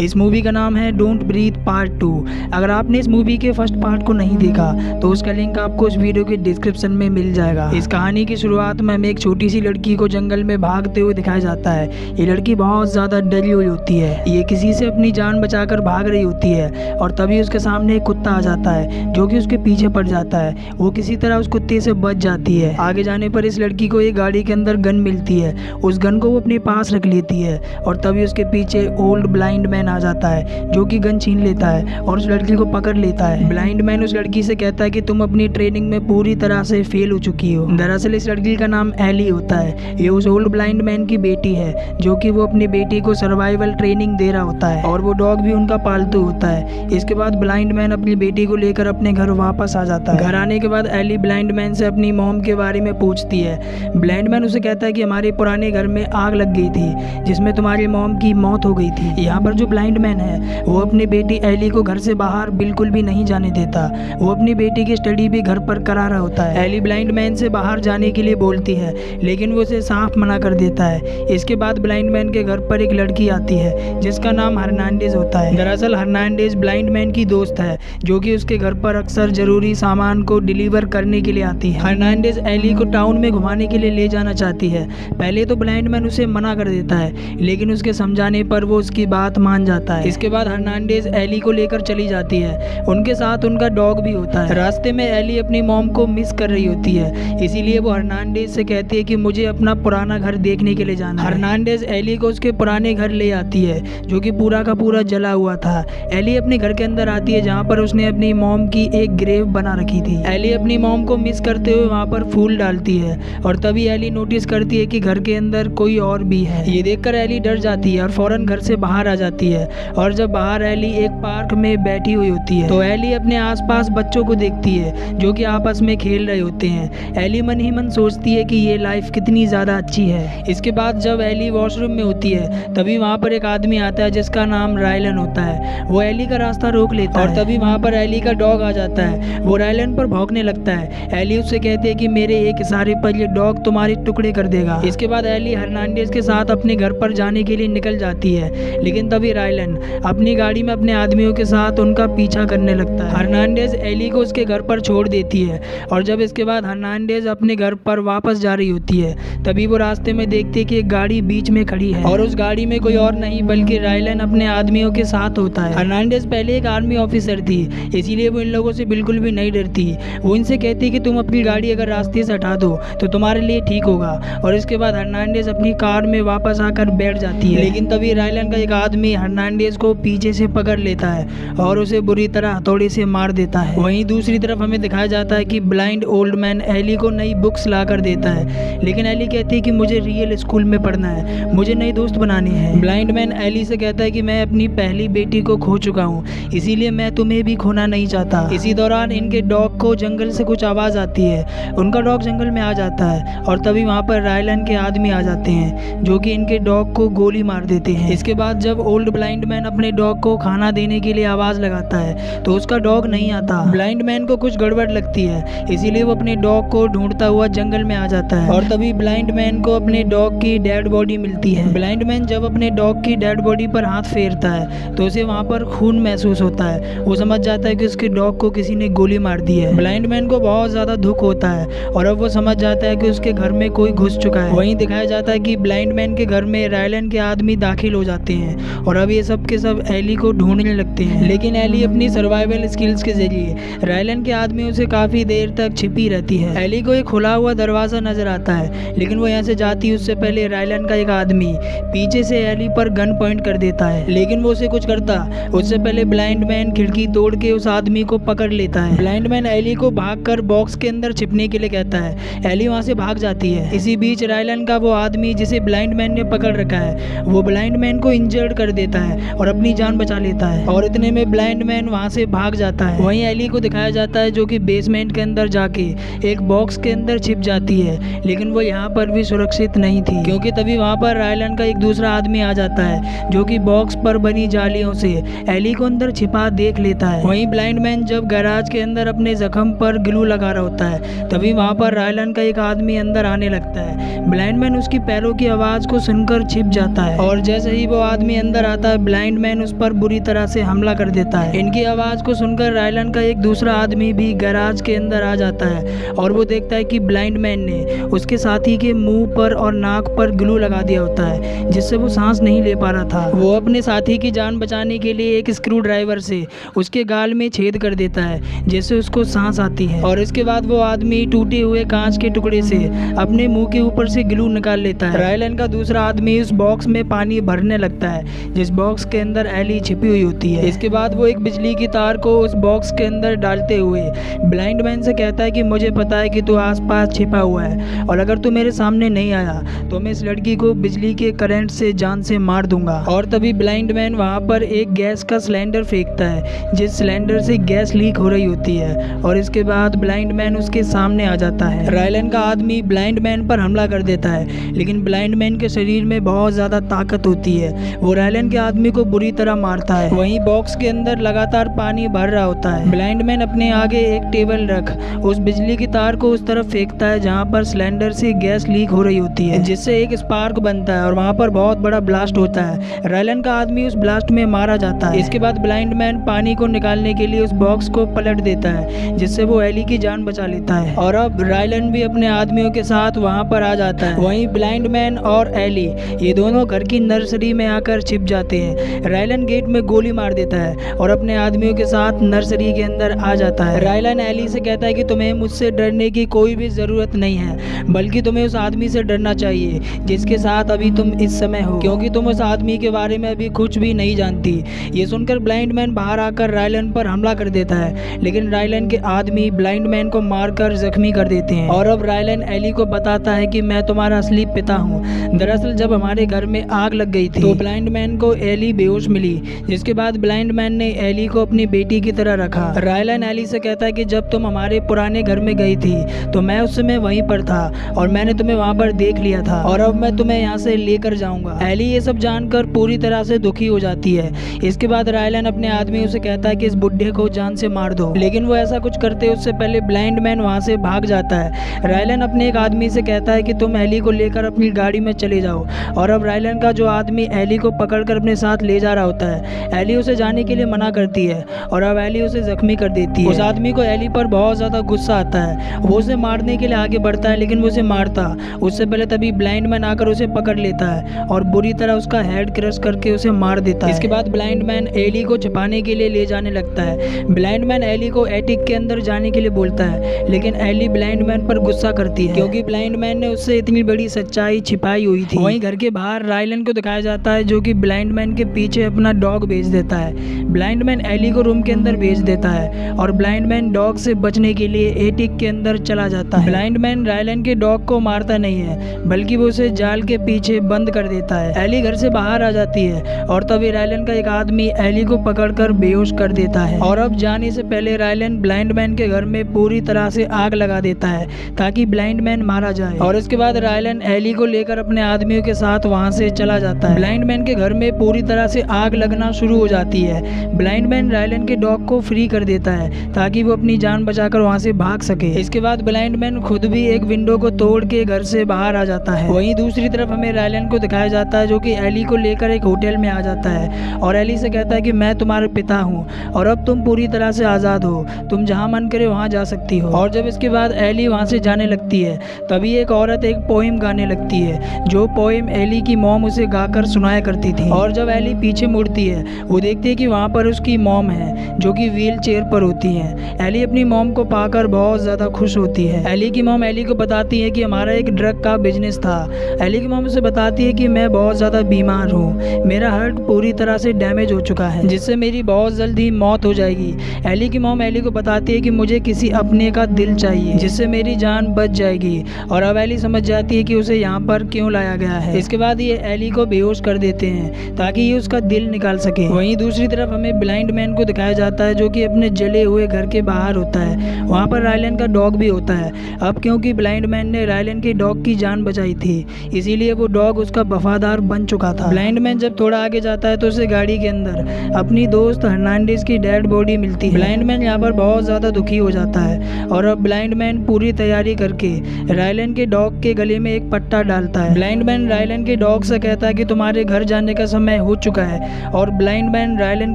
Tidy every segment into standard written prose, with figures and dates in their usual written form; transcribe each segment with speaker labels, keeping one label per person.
Speaker 1: इस मूवी का नाम है डोंट ब्रीथ पार्ट 2। अगर आपने इस मूवी के फर्स्ट पार्ट को नहीं देखा तो उसका लिंक आपको इस वीडियो के डिस्क्रिप्शन में मिल जाएगा। इस कहानी की शुरुआत में हमें एक छोटी सी लड़की को जंगल में भागते हुए दिखाया जाता है। ये लड़की बहुत ज़्यादा डरी हुई होती है, ये किसी से अपनी जान बचाकर भाग रही होती है और तभी उसके सामने एक कुत्ता आ जाता है जो कि उसके पीछे पड़ जाता है। वो किसी तरह उस कुत्ते से बच जाती है। आगे जाने पर इस लड़की को एक गाड़ी के अंदर गन मिलती है। उस गन को वो अपने पास रख लेती है और तभी उसके पीछे ओल्ड ब्लाइंड मैन आ जाता है जो कि गन छीन लेता है और उस लड़की को पकड़ लेता है। ब्लाइंड मैन उस लड़की से कहता है कि तुम अपनी ट्रेनिंग में पूरी तरह से फेल हो चुकी हो। दरअसल इस लड़की का नाम एली होता है। ये उस ओल्ड ब्लाइंड मैन की बेटी है जो कि वो अपनी बेटी को सर्वाइवल ट्रेनिंग दे रहा होता है और वो डॉग भी उनका पालतू होता है। इसके बाद ब्लाइंड मैन अपनी बेटी को लेकर अपने घर वापस आ जाता है। घर आने के बाद एली ब्लाइंड मैन से अपनी मॉम के बारे में पूछती है। ब्लाइंड मैन उसे कहता है कि हमारे पुराने घर में आग लग गई थी जिसमें तुम्हारी मॉम की मौत हो गई थी। यहाँ पर जो ब्लाइंड मैन है वो अपनी बेटी एली को घर से बाहर बिल्कुल भी नहीं जाने देता। वो अपनी बेटी की स्टडी भी घर पर करा रहा होता है। एली ब्लाइंड मैन से बाहर जाने के लिए बोलती है लेकिन वो उसे साफ मना कर देता है। इसके बाद ब्लाइंड मैन के घर पर एक लड़की आती है जिसका नाम हर्नांडेज होता है। दरअसल हर्नांडेज ब्लाइंड मैन की दोस्त है जो कि उसके घर पर अक्सर जरूरी सामान को डिलीवर करने के लिए आती है। हर्नांडेज एली को टाउन में घुमाने के लिए ले जाना चाहती है। पहले तो ब्लाइंड मैन उसे मना कर देता है लेकिन उसके समझाने पर वो उसकी बात मान जाता है। इसके बाद हर्नांडेज एली को लेकर चली जाती है। उनके साथ उनका डॉग भी होता है। रास्ते में एली अपनी मॉम को मिस कर रही होती है, इसीलिए वो हर्नांडेज से कहती है कि मुझे अपना पुराना घर देखने के लिए जाना है। हर्नांडेज एली को उसके पुराने घर ले आती है जो कि पूरा का पूरा जला हुआ था। एली अपने घर के अंदर आती है जहाँ पर उसने अपनी मॉम की एक ग्रेव बना रखी थी। एली अपनी मॉम को मिस करते हुए वहाँ पर फूल डालती है और तभी एली नोटिस करती है कि घर के अंदर कोई और भी है। ये देखकर एली डर जाती है और फौरन घर से बाहर आ जाती है और जब बाहर एली एक पार्क में बैठी हुई होती है तो एली अपने आसपास बच्चों को देखती है जो कि आपस में खेल रहे होते हैं। एली मन ही मन सोचती है कि ये लाइफ कितनी ज़्यादा अच्छी है। इसके बाद जब एली वॉशरूम में होती है तभी वहाँ पर एक आदमी आता है जिसका नाम रायलन होता है। वो एली का रास्ता रोक लेता है और तभी वहाँ पर एली का डॉग आ जाता है। वो रायलन पर भौंकने लगता है। एली उससे कहती है कि मेरे एक इशारे पर ये डॉग तुम्हारे टुकड़े कर देगा। इसके बाद एली हर्नांडेज के साथ अपने घर पर जाने के लिए निकल जाती है लेकिन तभी रायलन अपनी गाड़ी में अपने आदमियों के साथ उनका पीछा करने लगता है। हर्नांडेज एली को उसके घर पर छोड़ देती है और जब इसके बाद हर्नांडेज अपने घर पर वापस जा रही होती है तभी वो रास्ते में देखती है कि एक गाड़ी बीच में खड़ी है और उस गाड़ी में कोई और नहीं बल्कि रायलन अपने आदमियों के साथ होता है। हर्नांडेज पहले एक आर्मी ऑफिसर थी इसीलिए वो इन लोगों से बिल्कुल भी नहीं डरती। वो इनसे कहती है कि तुम अपनी गाड़ी अगर रास्ते से हटा दो तो तुम्हारे लिए ठीक होगा और इसके बाद हर्नांडेज अपनी कार में वापस आकर बैठ जाती है। लेकिन तभी रायलन का एक आदमी हर्नांडेज को पीछे से पकड़ लेता है और उसे बुरी तरह हथौड़े से मार देता है। वहीं दूसरी तरफ हमें दिखाया जाता है कि ब्लाइंड ओल्ड मैन एली को नई बुक्स ला कर देता है लेकिन एली कहती है कि मुझे रियल स्कूल में पढ़ना है, मुझे नए दोस्त बनाने हैं। ब्लाइंड मैन एली से कहता है कि मैं अपनी पहली बेटी को खो चुका हूँ इसीलिए मैं तुम्हें भी खोना नहीं चाहता। इसी दौरान इनके डॉग को जंगल से कुछ आवाज़ आती है। उनका डॉग जंगल में आ जाता है और तभी वहाँ पर रायलन के आदमी आ जाते हैं जो कि इनके डॉग को गोली मार देते हैं। इसके बाद जब ओल्ड ब्लाइंड मैन अपने डॉग को खाना देने के लिए आवाज़ लगाता है तो उसका डॉग नहीं आता। ब्लाइंड मैन को कुछ गड़बड़ लगती है इसीलिए वो अपने डॉग को ढूंढता हुआ जंगल में आ जाता है और तभी ब्लाइंड मैन को अपने डॉग की डेड बॉडी मिलती है। ब्लाइंड मैन जब अपने डॉग की डेड बॉडी पर हाथ फेरता है तो उसे वहाँ पर खून महसूस होता है। वो समझ जाता है कि उसके डॉग को किसी ने गोली मार दी है। ब्लाइंड मैन को बहुत ज़्यादा दुख होता है और अब वो समझ जाता है कि उसके घर में कोई घुस चुका है। वहीं दिखाया जाता है कि ब्लाइंड मैन के घर में रायलन के आदमी दाखिल हो जाते हैं और अब ये सब के सब एली को ढूंढने लगते हैं लेकिन एली अपनी सर्वाइवल स्किल्स के जरिए रायलन के आदमियों से काफ़ी देर तक छिपी रहती है। एली को एक खुला हुआ दरवाज़ा नजर आता है लेकिन वो यहाँ से जाती है उससे पहले रायलन का एक आदमी पीछे से एली पर गन पॉइंट कर देता है लेकिन वो उसे कुछ करता उससे पहले ब्लाइंड मैन खिड़की तोड़ के उस आदमी को पकड़ लेता है। ब्लाइंड मैन एली को भागकर बॉक्स के अंदर छिपने के लिए कहता है। एली वहाँ से भाग जाती है। इसी बीच रायलन का वो आदमी जिसे ब्लाइंड मैन ने पकड़ रखा है वो ब्लाइंड मैन को इंजर्ड कर देता है और अपनी जान बचा लेता है और इतने में ब्लाइंड मैन वहाँ से भाग जाता है। वहीं एली को दिखाया जाता है जो कि बेसमेंट के अंदर जाके एक बॉक्स के अंदर छिप जाती है लेकिन वो यहाँ पर भी सुरक्षित नहीं थी क्योंकि तभी वहाँ पर रायलन का एक दूसरा आदमी आ जाता है जो कि बॉक्स पर बनी जालियों से एली को अंदर छिपा देख लेता है। वहीं ब्लाइंड मैन जब गैराज के अंदर अपने जख्म पर ग्लू लगा रहा होता है तभी वहाँ पर रायलन का एक आदमी अंदर आने लगता है। ब्लाइंड मैन उसकी पैरों की आवाज़ को सुनकर छिप जाता है और जैसे ही वो आदमी अंदर आता जाता है, ब्लाइंड मैन उस पर बुरी तरह से हमला कर देता है। इनकी आवाज़ को सुनकर रायलन का एक दूसरा आदमी भी गैराज के अंदर आ जाता है और वो देखता है कि ब्लाइंड मैन ने उसके साथी के मुंह पर और नाक पर ग्लू लगा दिया होता है, जिससे वो सांस नहीं ले पा रहा था। वो अपने साथी की जान बचाने के लिए एक स्क्रू ड्राइवर से उसके गाल में छेद कर देता है, जिससे उसको सांस आती है। और इसके बाद वो आदमी टूटे हुए कांच के टुकड़े से अपने मुंह के ऊपर से ग्लू निकाल लेता है। रायलन का दूसरा आदमी उस बॉक्स में पानी भरने लगता है, जिस बॉक्स के अंदर एली छिपी हुई होती है। इसके बाद वो एक बिजली की तार को उस बॉक्स के अंदर डालते हुए ब्लाइंड मैन से कहता है कि मुझे पता है कि तू आसपास छिपा हुआ है और अगर तू मेरे सामने नहीं आया तो मैं इस लड़की को बिजली के करंट से जान से मार दूंगा। और तभी ब्लाइंड मैन वहाँ पर एक गैस का सिलेंडर फेंकता है, जिस सिलेंडर से गैस लीक हो रही होती है और इसके बाद ब्लाइंड मैन उसके सामने आ जाता है। रायलन का आदमी ब्लाइंड मैन पर हमला कर देता है, लेकिन ब्लाइंड मैन के शरीर में बहुत ज़्यादा ताकत होती है। वो रायलन के आदमी को बुरी तरह मारता है। वहीं बॉक्स के अंदर लगातार पानी भर रहा होता है। ब्लाइंड मैन अपने आगे एक टेबल रख उस बिजली की तार को उस तरफ फेंकता है जहाँ पर सिलेंडर से गैस लीक हो रही होती है, जिससे एक स्पार्क बनता है और वहाँ पर बहुत बड़ा ब्लास्ट होता है। रायलन का आदमी उस ब्लास्ट में मारा जाता है। इसके बाद ब्लाइंड मैन पानी को निकालने के लिए उस बॉक्स को पलट देता है, जिससे वो एली की जान बचा लेता है। और अब रायलन भी अपने आदमियों के साथ वहाँ पर आ जाता है। वहीं ब्लाइंड मैन और एली ये दोनों घर की नर्सरी में आकर छिप जाते हैं। रायलन गेट में गोली मार देता है और अपने आदमियों के साथ नर्सरी के अंदर आ जाता है। रायलन एली से कहता है कि तुम्हें मुझसे डरने की कोई भी ज़रूरत नहीं है, बल्कि तुम्हें उस आदमी से डरना चाहिए जिसके साथ अभी तुम इस समय हो, क्योंकि तुम उस आदमी के बारे में अभी कुछ भी नहीं जानती। ये सुनकर ब्लाइंड मैन बाहर आकर रायलन पर हमला कर देता है, लेकिन रायलन के आदमी ब्लाइंड मैन को मारकर जख्मी कर देते हैं। और अब रायलन एली को बताता है कि मैं तुम्हारा असली पिता हूँ। दरअसल जब हमारे घर में आग लग गई थी तो ब्लाइंड मैन को एली बेहोश मिली, जिसके बाद ब्लाइंड मैन ने एली को अपनी बेटी की तरह रखा। रायलन एली से कहता है कि जब तुम हमारे पुराने घर में गई थी तो मैं उस समय वहीं पर था और मैंने तुम्हें वहाँ पर देख लिया था और अब मैं तुम्हें यहाँ से लेकर जाऊंगा। एली ये सब जानकर पूरी तरह से दुखी हो जाती है। इसके बाद रायलन अपने आदमियों से कहता है कि इस बुढ़े को जान से मार दो, लेकिन वो ऐसा कुछ करते उससे पहले ब्लाइंड मैन वहाँ से भाग जाता है। रायलन अपने एक आदमी से कहता है कि तुम एली को लेकर अपनी गाड़ी में चले जाओ और अब रायलन का जो आदमी एली को पकड़कर अपने साथ ले जा रहा होता है, एली उसे जाने के लिए मना करती है और अब एली उसे जख्मी कर देती है। उस आदमी को एली पर बहुत ज़्यादा गुस्सा आता है। वो उसे मारने के लिए आगे बढ़ता है, लेकिन वो उसे मारता उससे पहले तभी ब्लाइंड मैन आकर उसे पकड़ लेता है और बुरी तरह उसका हेड क्रश करके उसे मार देता है। इसके बाद ब्लाइंड मैन एली को छिपाने के लिए ले जाने लगता है। ब्लाइंड मैन एली को एटिक के अंदर जाने के लिए बोलता है, लेकिन एली ब्लाइंड मैन पर गुस्सा करती है क्योंकि ब्लाइंड मैन ने उससे इतनी बड़ी सच्चाई छिपाई हुई थी। वहीं घर के बाहर रायलन को दिखाया जाता है जो कि ब्लाइंड मैन के पीछे अपना डॉग भेज देता है। ब्लाइंड मैन एली को रूम के अंदर भेज देता है और ब्लाइंड मैन डॉग से बचने के लिए एटिक के अंदर चला जाता है। ब्लाइंड मैन रायलन के डॉग को मारता नहीं है, बल्कि वो उसे जाल के पीछे बंद कर देता है। एली घर से बाहर आ जाती है और तभी रायलन का एक आदमी एली को पकड़कर बेहोश कर देता है। और अब जाने से पहले रायलन ब्लाइंड मैन के घर में पूरी तरह से आग लगा देता है ताकि ब्लाइंड मैन मारा जाए। और इसके बाद रायलन एली को लेकर अपने आदमियों के साथ वहां से चला जाता है। ब्लाइंड मैन के घर में पूरी तरह से आग लगना शुरू हो जाती है। ब्लाइंड मैन रायलन के डॉग को फ्री कर देता है ताकि वो अपनी जान बचाकर वहां से भाग सके। इसके बाद ब्लाइंड मैन खुद भी एक विंडो को तोड़ के घर से बाहर आ जाता है। वहीं दूसरी तरफ हमें रायलन को दिखाया जाता है जो कि एली को लेकर एक होटल में आ जाता है और एली से कहता है कि मैं तुम्हारे पिता हूँ और अब तुम पूरी तरह से आज़ाद हो, तुम जहाँ मन करे वहाँ जा सकती हो। और जब इसके बाद एली वहाँ से जाने लगती है तभी एक औरत एक पोइम गाने लगती है, जो पोइम एली की मॉम उसे गाकर सुनाया करती थी। और जब एली पीछे मुड़ती है वो देखती है कि वहाँ पर उसकी मॉम है जो कि व्हील चेयर पर होती है। एली अपनी मॉम को पाकर बहुत ज़्यादा खुश होती है। एली की मॉम एली को बताती है कि हमारा एक ड्रग का बिजनेस था। एली की मॉम उसे बताती है कि मैं बहुत ज़्यादा बीमार हूँ, मेरा हार्ट पूरी तरह से डैमेज हो चुका है जिससे मेरी बहुत जल्द ही मौत हो जाएगी। एली की मॉम एली को बताती है कि मुझे किसी अपने का दिल चाहिए जिससे मेरी जान बच जाएगी। और अब एली समझ जाती है कि उसे यहाँ पर क्यों लाया गया है। इसके बाद ये एली को बेहोश कर देते हैं ताकि ये उसका दिल निकाल सके। वहीं दूसरी तरफ हमें ब्लाइंड मैन को दिखाया जाता है जो कि अपने जले हुए घर के बाहर होता है। वहाँ पर रायलन का डॉग भी होता है। अब क्योंकि ब्लाइंड मैन ने रायलन के डॉग की जान बचाई थी इसीलिए वो डॉग उसका वफादार बन चुका था। ब्लाइंड मैन जब थोड़ा आगे जाता है तो उसे गाड़ी के अंदर अपनी दोस्त हर्नांडिस की डेड बॉडी मिलती है। ब्लाइंड मैन यहाँ पर बहुत ज़्यादा दुखी हो जाता है और अब ब्लाइंड मैन पूरी तैयारी करके रायलन के डॉग के गले में एक पट्टा डालता है। ब्लाइंड मैन रायलन के डॉग से कहता है कि तुम्हारे घर जाने का समय समय हो चुका है और ब्लाइंड मैन रायलन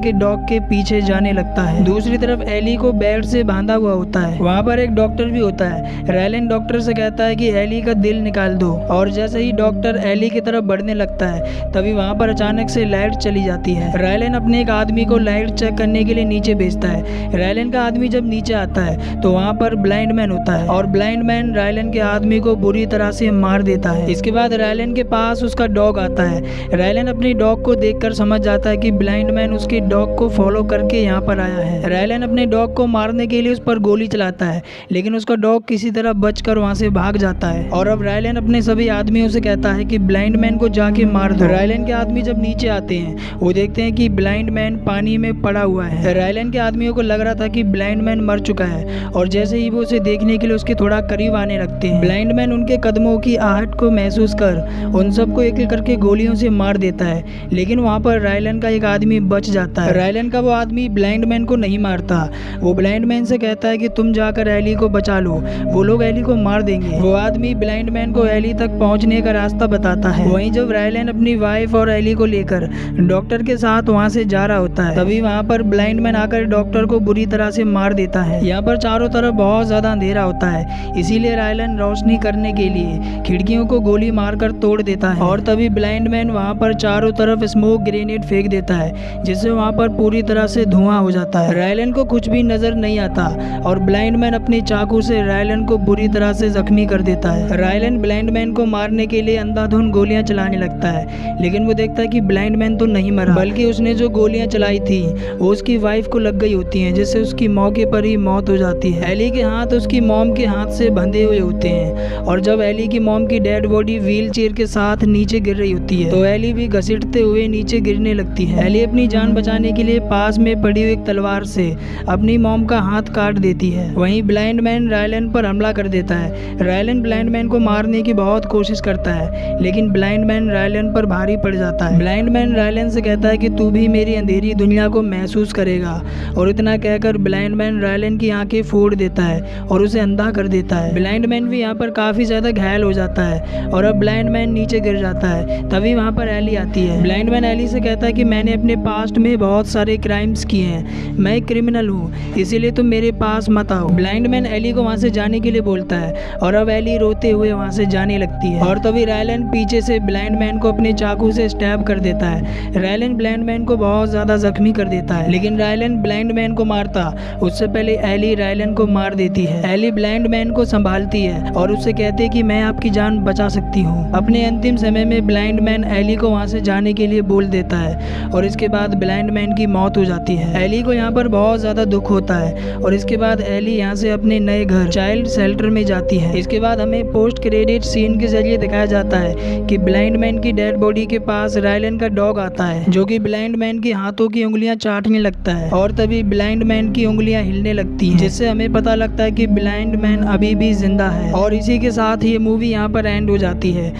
Speaker 1: के डॉग के पीछे जाने लगता है। दूसरी तरफ एली को बेल्ट से बांधा हुआ होता है। वहाँ पर एक डॉक्टर भी होता है। रायलन डॉक्टर से कहता है कि एली का दिल निकाल दो और जैसे ही डॉक्टर एली की तरफ बढ़ने लगता है तभी वहाँ पर अचानक से लाइट चली जाती है। रायलन अपने एक आदमी को लाइट चेक करने के लिए नीचे भेजता है। रायलन का आदमी जब नीचे आता है तो वहाँ पर ब्लाइंड मैन होता है और ब्लाइंड मैन रायलन के आदमी को बुरी तरह से मार देता है। इसके बाद रायलन के पास उसका डॉग आता है। रायलन अपनी डॉग को देखकर समझ जाता है कि ब्लाइंड मैन उसके डॉग को फॉलो करके यहाँ पर आया है। रायलन अपने डॉग को मारने के लिए उस पर गोली चलाता है लेकिन उसका डॉग किसी तरह बचकर वहाँ से भाग जाता है और अब रायलन अपने सभी आदमियों से कहता है कि ब्लाइंड मैन को जाके मार दो। रायलन के आदमी जब नीचे आते हैं वो देखते हैं कि ब्लाइंड मैन पानी में पड़ा हुआ है। रायलन के आदमियों को लग रहा था कि ब्लाइंड मैन मर चुका है और जैसे ही वो उसे देखने के लिए उसके थोड़ा करीब आने लगते हैं ब्लाइंड मैन उनके कदमों की आहट को महसूस कर उन सबको एक एक करके गोलियों से मार देता है। लेकिन वहाँ पर रायलन का एक आदमी बच जाता है। रायलन का वो आदमी ब्लाइंड मैन को नहीं मारता। वो ब्लाइंड मैन से कहता है कि तुम जाकर एली को बचा लो, वो लोग एली को मार देंगे। वो आदमी ब्लाइंड मैन को एली तक पहुंचने का रास्ता बताता है। वहीं जब रायलन अपनी वाइफ और एली को लेकर डॉक्टर के साथ वहां से जा रहा होता है तभी वहां पर ब्लाइंड मैन आकर डॉक्टर को बुरी तरह से मार देता है। यहाँ पर चारों तरफ बहुत ज्यादा अंधेरा होता है इसीलिए रायलन रोशनी करने के लिए खिड़कियों को गोली मारकर तोड़ देता है और तभी ब्लाइंड मैन वहाँ पर चारों तरफ स्मोक ग्रेनेड फेंक देता है जिससे वहाँ पर पूरी तरह से धुआं हो जाता है। रायलन को कुछ भी नजर नहीं आता और ब्लाइंड मैन अपनी चाकू से रायलन को बुरी तरह से जख्मी कर देता है। रायलन ब्लाइंड मैन को मारने के लिए अंधाधुंध गोलियां चलाने लगता है लेकिन वो देखता है कि ब्लाइंड मैन तो नहीं मरा बल्कि उसने जो गोलियां चलाई थी वो उसकी वाइफ को लग गई होती हैं जिससे उसकी मौके पर ही मौत हो जाती है। एली के हाथ उसकी मॉम के हाथ से बंधे हुए होते हैं और जब एली की मॉम की डेड बॉडी व्हील चेयर के साथ नीचे गिर रही होती है तो एली भी घसीटते हुए नीचे गिरने लगती है। एली अपनी जान बचाने के लिए पास में पड़ी हुई एक तलवार से अपनी मॉम का हाथ काट देती है। वहीं ब्लाइंड मैन रायलन पर हमला कर देता है। रायलन ब्लाइंड मैन को मारने की बहुत कोशिश करता है लेकिन ब्लाइंड मैन रायलन पर भारी पड़ जाता है। ब्लाइंड मैन रायलन से कहता है कि तू भी मेरी अंधेरी दुनिया को महसूस करेगा और इतना कहकर ब्लाइंड मैन रायलन की आंखें फोड़ देता है और उसे अंधा कर देता है। ब्लाइंड मैन भी यहाँ पर काफी ज्यादा घायल हो जाता है और अब ब्लाइंड मैन नीचे गिर जाता है। तभी वहाँ पर एली आती है। ब्लाइंड मैन एली से कहता है कि मैंने अपने पास्ट में बहुत सारे क्राइम्स किए हैं, मैं एक क्रिमिनल हूँ, इसीलिए तुम मेरे पास मत आओ। ब्लाइंड मैन एली को वहाँ से जाने के लिए बोलता है और अब एली रोते हुए वहाँ से जाने लगती है और तभी रायलन पीछे से ब्लाइंड मैन को अपने चाकू से स्टैब कर देता है। रायलन ब्लाइंड मैन को बहुत ज्यादा जख्मी कर देता है लेकिन रायलन ब्लाइंड मैन को मारता उससे पहले एली रायलन को मार देती है। एली ब्लाइंड मैन को संभालती है और उससे कहती है कि मैं आपकी जान बचा सकती हूँ। अपने अंतिम समय में ब्लाइंड मैन एली को वहाँ से जाने के लिए बोल देता है और इसके बाद ब्लाइंड मैन की मौत हो जाती है। एली को यहाँ पर बहुत ज्यादा दुख होता है और इसके बाद एली यहाँ से अपने नए घर चाइल्ड शेल्टर में जाती है। इसके बाद हमें पोस्ट क्रेडिट सीन के जरिए दिखाया जाता है कि ब्लाइंड मैन की डेड बॉडी के पास रायलन का डॉग आता है जो कि ब्लाइंड मैन के हाथों की उंगलियां चाटने लगता है और तभी ब्लाइंड मैन की उंगलियां हिलने लगती हैं जिससे हमें पता लगता है कि ब्लाइंड मैन अभी भी जिंदा है और इसी के साथ ये मूवी यहाँ पर एंड हो जाती है।